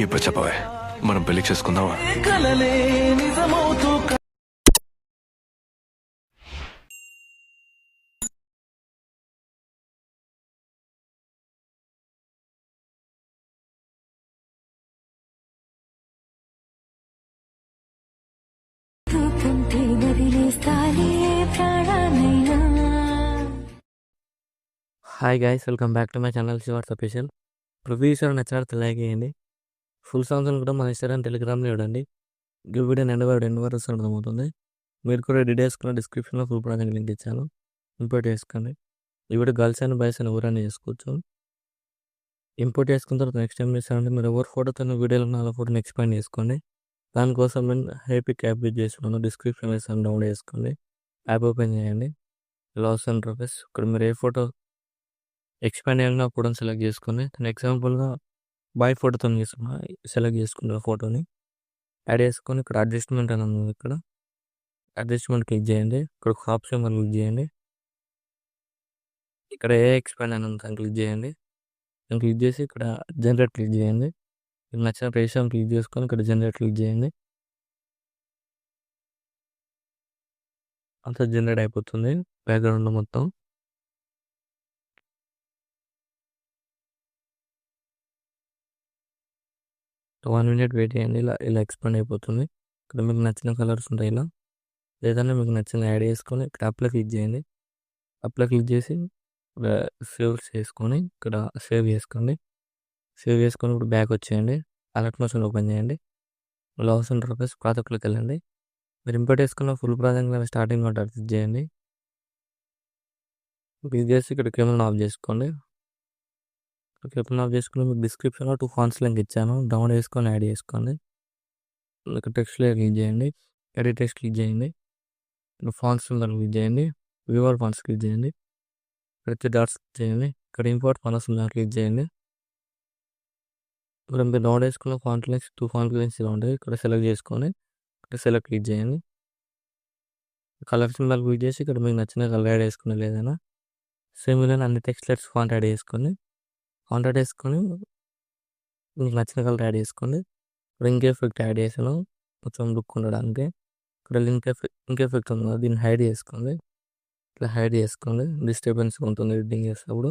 ఇప్పుడు చెప్పవే, మనం పెళ్లి చేసుకుందామా? Hi guys, welcome back to my channel Shivars official. Professor నచ్చినట్టు లైక్ చేయండి. ఫుల్ సాంగ్స్ కూడా మన ఇన్స్టాగ్రామ్, టెలిగ్రామ్లో చూడండి. ఈ వీడియో ఎండ్ వరకు అర్థమవుతుంది. మీరు కూడా రెడీ చేసుకున్న డిస్క్రిప్షన్లో ఫుల్ ప్రాజెక్ట్ లింక్ ఇచ్చాను, ఇంపోర్ట్ చేసుకోండి. ఈ వీడియో గర్ల్స్ అండ్ బాయ్స్ అని ఎవరైనా చేసుకోవచ్చు. ఇంపోర్ట్ చేసుకున్న తర్వాత నెక్స్ట్ ఏం చేస్తారంటే, మీరు ఎవరు ఫోటోతో వీడియోలో ఉన్న వాళ్ళ ఫోటోని ఎక్స్పాండ్ చేసుకోండి. దానికోసం నేను హైపిక్ యాప్ యూజ్ చేస్తున్నాను, డిస్క్రిప్షన్ వేసాను, డౌన్లోడ్ చేసుకోండి. యాప్ ఓపెన్ చేయండి. లాస్ అండ్ రఫెస్ ఇక్కడ మీరు ఏ ఫోటో ఎక్స్పాండ్ అయ్యాక ఫోటోని సెలెక్ట్ చేసుకొని, ఎగ్జాంపుల్గా బాయ్ ఫోటోతో తీసుకున్నా సెలెక్ట్ చేసుకున్న ఫోటోని యాడ్ చేసుకొని, ఇక్కడ అడ్జస్ట్మెంట్ అని ఉంది. ఇక్కడ అడ్జస్ట్మెంట్ క్లిక్ చేయండి. ఇక్కడ ఆప్షన్ క్లిక్ చేయండి. ఇక్కడ ఏ ఎక్స్పాండ్ అని ఉంది క్లిక్ చేయండి. క్లిక్ చేసి ఇక్కడ జనరేట్ క్లిక్ చేయండి. మీకు నచ్చిన రేషియో క్లిక్ చేసుకొని ఇక్కడ జనరేట్ క్లిక్ చేయండి. అంతా జనరేట్ అయిపోతుంది బ్యాక్గ్రౌండ్లో మొత్తం. సో 1 minute వెయిట్ చేయండి. ఇలా ఎక్స్పాండ్ అయిపోతుంది. ఇక్కడ మీకు నచ్చిన కలర్స్ ఉంటాయి ఇలా, లేదంటే మీకు నచ్చిన యాడ్ చేసుకొని ఇక్కడ అప్లై క్లిక్ చేయండి. అప్లై క్లిక్ చేసి సేవ్ చేసుకొని ఇక్కడ సేవ్ చేసుకోండి. సేవ్ చేసుకొని ఇప్పుడు బ్యాక్ వచ్చేయండి. అలర్ట్ మోషన్ ఓపెన్ చేయండి. లాస్ అండ్ రూపీస్ ప్రాజెక్ట్లోకి వెళ్ళండి. మీరు ఇంపోర్ట్ చేసుకున్న ఫుల్ ప్రాజెక్ట్ స్టార్టింగ్ క్లిక్ చేయండి. క్లిక్ చేసి ఇక్కడ కెమెరా ఆఫ్ చేసుకోండి. కెమెరా ఆఫ్ చేసుకుని మీకు డిస్క్రిప్షన్లో 2 ఫాంట్స్ లింక్ ఇచ్చాను, డౌన్లోడ్ చేసుకొని యాడ్ చేసుకోండి. ఇక్కడ టెక్స్ట్ లేయర్ క్లిక్ చేయండి. ఎడిట్ టెక్స్ట్ క్లిక్ చేయండి. ఇక్కడ ఫాంట్స్ క్లిక్ చేయండి. వ్యూవర్ ఫాంట్స్ క్లిక్ చేయండి. ఇక్కడ 3 డాట్స్ క్లిక్ చేయండి. ఇక్కడ ఇంపోర్ట్ ఫాంట్స్ క్లిక్ చేయండి. ఇక్కడ మీరు డౌన్లోడ్ చేసుకున్న ఫాంట్ లింక్స్ 2 ఫాంట్ లింక్స్ ఇలా ఉంటాయి. ఇక్కడ సెలెక్ట్ చేసుకొని ఇక్కడ సెలెక్ట్ క్లిక్ చేయండి. కలర్ సింబల్ క్లిక్ చేసి ఇక్కడ మీకు నచ్చిన కలర్ యాడ్ చేసుకుని, లేదైనా సేమ్ ఇలా అన్ని టెక్స్ట్ లెట్స్ ఫాంట్ యాడ్ చేసుకొని మీకు నచ్చిన కలర్ యాడ్ చేసుకోండి. రింగ్ ఎఫెక్ట్ యాడ్ చేసాను కొంచెం లుక్ ఉండడానికి. ఇక్కడ లింక్ ఎఫెక్ట్ ఉంది కదా, దీన్ని హైడ్ చేసుకోండి. ఇట్లా హైడ్ చేసుకోండి, డిస్టర్బెన్స్ ఉంటుంది ఎడిటింగ్ చేసేటప్పుడు.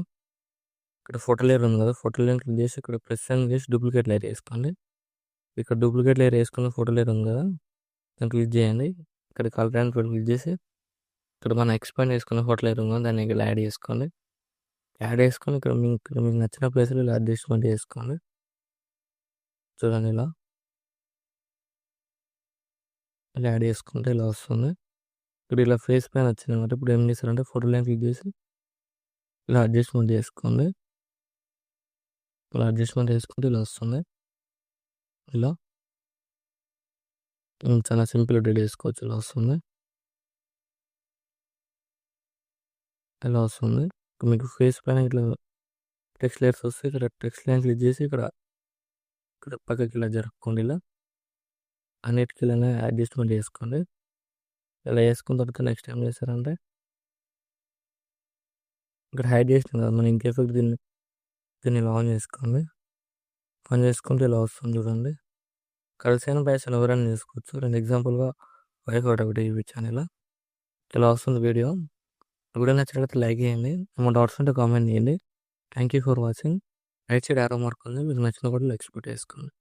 ఇక్కడ ఫోటో లేయర్ ఉంది కదా, ఫోటో లేయర్ క్లిక్ చేసి ఇక్కడ ప్రెస్ అని చేసి డూప్లికేట్ లేయర్ వేసుకోండి. ఇక్కడ డూప్లికేట్ లేయర్ వేసుకున్న ఫోటో లేయర్ ఉంది కదా, దాన్ని క్లిక్ చేయండి. ఇక్కడ కలర్ అండ్ ఫోటో క్లిక్ చేసి ఇక్కడ మనం ఎక్స్పాండ్ చేసుకున్న ఫోటో లేయర్ ఉంది కదా, దాన్ని ఇక్కడ యాడ్ చేసుకోండి. యాడ్ చేసుకొని ఇక్కడ మీకు నచ్చిన ప్లేస్లో ఇలా అడ్జస్ట్మెంట్ చేసుకోండి. చూడండి ఇలా యాడ్ చేసుకుంటే ఇలా వస్తుంది. ఇక్కడ ఇలా ఫేస్ పైన వచ్చింది అనమాట. ఇప్పుడు ఏం చేస్తారంటే ఫోటో లైన్ క్లిక్ చేసి ఇలా అడ్జస్ట్మెంట్ చేసుకోండి. ఇలా అడ్జస్ట్మెంట్ చేసుకుంటే ఇలా వస్తుంది. ఇలా చాలా సింపుల్ ఎడిట్ చేసుకోవచ్చు. ఇలా వస్తుంది. ఇలా వస్తుంది. మీకు ఫేస్ పైన ఇట్లా టెక్స్ట్ లేయర్స్ వస్తే ఇక్కడ టెక్స్ట్ లైన్ క్లిక్ చేసి ఇక్కడ పక్కకి ఇలా జరుపుకోండి. ఇలా అన్నిటికీ ఇలా అడ్జస్ట్మెంట్ చేసుకోండి. ఇలా వేసుకున్న తర్వాత నెక్స్ట్ ఏం చేస్తారంటే ఇక్కడ హైడ్ చేసిన కదా మనం ఇంక ఎఫెక్ట్ దీన్ని ఇలా ఆన్ చేసుకోండి. ఆన్ చేసుకుంటే ఇలా వస్తుంది చూడండి. గర్ల్స్ అయినా బాయ్స్ అయినా ఎవరైనా చేసుకోవచ్చు. 2 ఎగ్జాంపుల్గా వైఫ్ ఒకటి చూపించాను. ఇలా వస్తుంది వీడియో. వీడియో నచ్చినట్లయితే లైక్ చేయండి. ఏమైనా డౌట్స్ ఉంటే కామెంట్ చేయండి. Thank you for watching. Right side arrow mark ఉంది, మీకు నచ్చిన కూడా ఎక్స్పోర్ట్ చేసుకోండి.